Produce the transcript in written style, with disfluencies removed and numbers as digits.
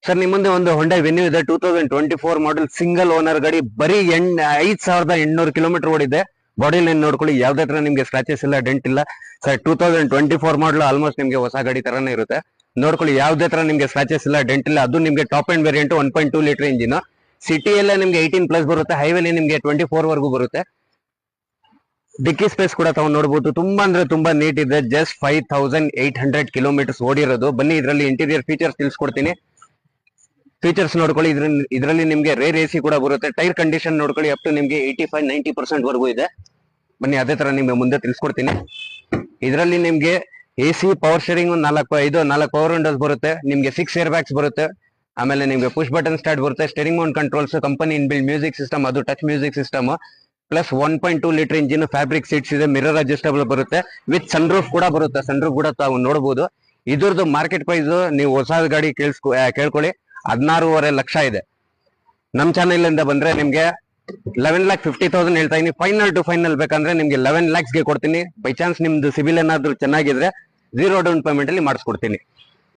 Sir ನಿಮ್ಮ ಮುಂದೆ ಒಂದು ಹೊಂಡಾ ವೆನ್ಯೂ ಇದೆ 2024 ಮಾಡೆಲ್ ಸಿಂಗಲ್ ಓನರ್ ಗಾಡಿ ಬರೀ 5800 ಕಿಲೋಮೀಟರ್ ಓಡಿದೆ. ಬಾಡಿ ಲೈನ್ ನೋಡ್ಕೊಳ್ಳಿ, ಯಾವ್ದೇ ತರ ನಿಮ್ಗೆ ಸ್ಕ್ರಾಚಸ್ ಇಲ್ಲ, ಡೆಂಟ್ ಇಲ್ಲ. ಸರ್ 2024 ಮಾಡಲ್ ಆಲ್ಮೋಸ್ಟ್ ನಿಮ್ಗೆ ಹೊಸ ಗಾಡಿ ತರಾನೇ ಇರುತ್ತೆ. ನೋಡ್ಕೊಳ್ಳಿ, ಯಾವ್ದೇ ತರ ನಿಮ್ಗೆ ಸ್ಕ್ರಾಚಸ್ ಇಲ್ಲ, ಡೆಂಟ್ ಇಲ್ಲ. ಅದು ನಿಮ್ಗೆ top end variant 1.2 litre engine. ಸಿಟಿಯಲ್ಲೇ ನಿಮ್ಗೆ 18+ ಬರುತ್ತೆ, ಹೈವೇಲಿ ನಿಮ್ಗೆ 24 ವರೆಗೂ ಬರುತ್ತೆ. ಡಿಕ್ಕಿ ಸ್ಪೇಸ್ ಕೂಡ ತಾವು ನೋಡಬಹುದು, ತುಂಬಾ ಅಂದ್ರೆ ತುಂಬಾ ನೀಟ್ ಇದೆ. ಜಸ್ಟ್ 5800 ಕಿಲೋಮೀಟರ್ಸ್ ಓಡಿರೋದು. ಬನ್ನಿ ಇದರಲ್ಲಿ ಇಂಟೀರಿಯರ್ ಫೀಚರ್ಸ್ ತಿಳಿಸ್ಕೊಡ್ತೀನಿ. ಫೀಚರ್ಸ್ ನೋಡ್ಕೊಳ್ಳಿ, ಇದರಲ್ಲಿ ನಿಮ್ಗೆ ರೇರ್ ಎಸಿ ಕೂಡ ಬರುತ್ತೆ. ಟೈರ್ ಕಂಡೀಷನ್ ನೋಡ್ಕೊಳ್ಳಿ, ಅಪ್ ಟು ನಿಮ್ಗೆ 85-90% ವರೆಗೂ ಇದೆ. ಬನ್ನಿ ಅದೇ ತರ ನಿಮ್ಗೆ ಮುಂದೆ ತಿಳಿಸ್ಕೊಡ್ತೀನಿ. ಇದರಲ್ಲಿ ನಿಮ್ಗೆ AC, power steering, 4 power windows ಬರುತ್ತೆ. ನಿಮ್ಗೆ 6 ಏರ್ ಬ್ಯಾಗ್ಸ್ ಬರುತ್ತೆ. ಆಮೇಲೆ ನಿಮ್ಗೆ ಪುಷ್ ಬಟನ್ ಸ್ಟಾರ್ಟ್ ಬರುತ್ತೆ. Steering mount controls, company inbuilt music system, ಅದು touch music system. Plus 1.2 litre engine, fabric seats ಇದೆ, ಮಿರರ್ ಅಡ್ಜಸ್ಟಬಲ್ ಬರುತ್ತೆ. ವಿತ್ ಸನ್ ರೂಫ್ ಕೂಡ ಬರುತ್ತೆ. ಸನ್ ರೂಫ್ ಕೂಡ ತಾವು ನೋಡಬಹುದು. ಇದ್ರದ್ದು ಮಾರ್ಕೆಟ್ ಪ್ರೈಸ್ ನೀವು ಹೊಸ ಗಾಡಿ ಕೇಳ್ಕೊಳ್ಳಿ 16.5 ಲಕ್ಷ ಇದೆ. ನಮ್ ಚಾನೆಲ್ ಇಂದ ಬಂದ್ರೆ ನಿಮ್ಗೆ 11,50,000 ಹೇಳ್ತಾ ಇದೀನಿ. ಫೈನಲ್ ಟು ಫೈನಲ್ ಬೇಕಂದ್ರೆ ನಿಮ್ಗೆ 11 lakhs ಗೆ ಕೊಡ್ತೀನಿ. ಬೈ ಚಾನ್ಸ್ ನಿಮ್ದು ಸಿಬಿಲ್ ಏನಾದ್ರು ಚೆನ್ನಾಗಿದ್ರೆ 0 ಡೌನ್ ಪೇಮೆಂಟ್ ಅಲ್ಲಿ ಮಾಡಿಸ್ಕೊಡ್ತೀನಿ.